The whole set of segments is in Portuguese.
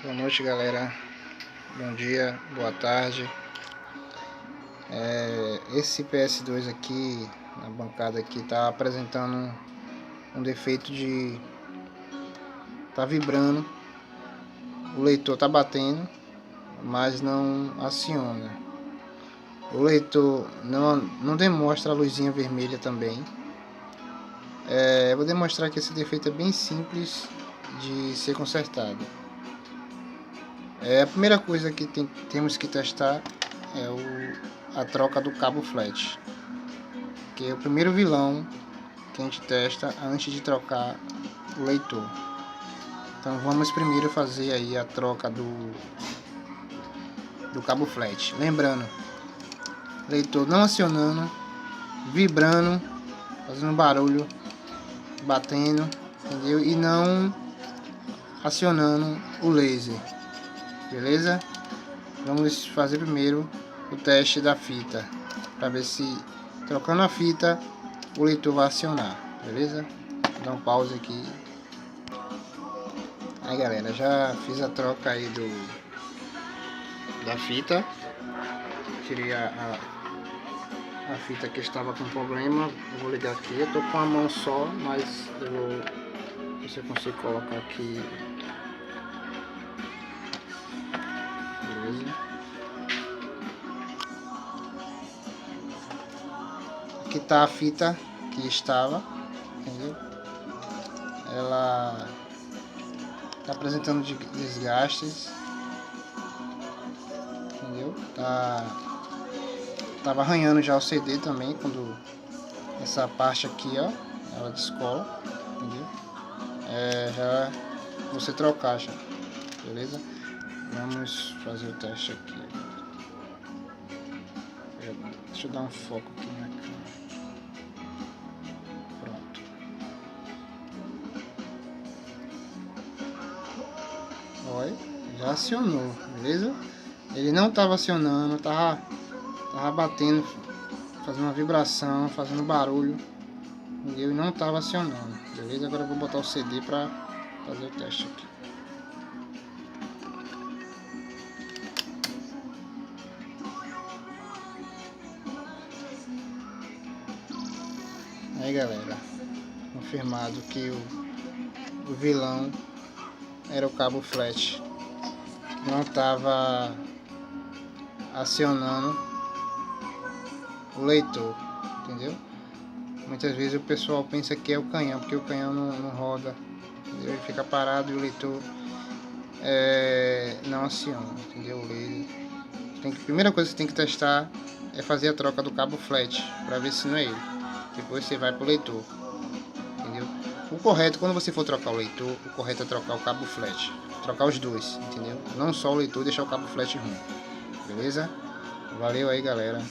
Boa noite, galera. Bom dia, boa tarde. Esse PS2 aqui na bancada aqui tá apresentando um defeito de tá vibrando, o leitor tá batendo, mas não aciona. O leitor não demonstra a luzinha vermelha também. Eu vou demonstrar que esse defeito é bem simples de ser consertado. A primeira coisa que temos que testar é a troca do cabo flat, que é o primeiro vilão que a gente testa antes de trocar o leitor. Então vamos primeiro fazer aí a troca do cabo flat. Lembrando, leitor não acionando, vibrando, fazendo barulho, batendo, entendeu? E não acionando o laser. Beleza? Vamos fazer primeiro o teste da fita, para ver se trocando a fita o leitor vai acionar. Beleza? Vou dar um pause aqui. Aí, galera, já fiz a troca aí da fita. Tirei a fita que estava com problema. Eu vou ligar aqui. Eu tô com a mão só, mas eu vou ver se eu consigo colocar aqui. Aqui tá a fita que estava, entendeu? Ela tá apresentando desgastes, entendeu? Tava arranhando já o CD também, quando essa parte aqui, ó, ela descola, entendeu? Já você trocar já, beleza? Vamos fazer o teste aqui. Deixa eu dar um foco aqui na câmera. Pronto. Olha, já acionou, beleza? Ele não estava acionando, tava batendo, fazendo uma vibração, fazendo barulho, entendeu? E não estava acionando, beleza? Agora eu vou botar o CD para fazer o teste aqui. Aí, galera, confirmado que o vilão era o cabo flat, não estava acionando o leitor, entendeu? Muitas vezes o pessoal pensa que é o canhão, porque o canhão não roda, entendeu? Ele fica parado e o leitor não aciona, entendeu? O laser. A primeira coisa que você tem que testar é fazer a troca do cabo flat, para ver se não é ele. Depois você vai pro leitor, entendeu? O correto, quando você for trocar o leitor, o correto é trocar o cabo flat, trocar os dois, entendeu? Não só o leitor, deixar o cabo flat ruim, beleza? Valeu aí, galera.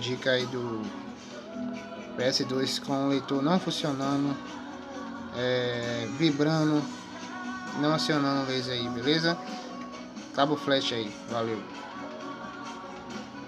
Dica aí do PS2 com o leitor não funcionando, vibrando, não acionando o laser aí, beleza? Cabo flat aí, valeu.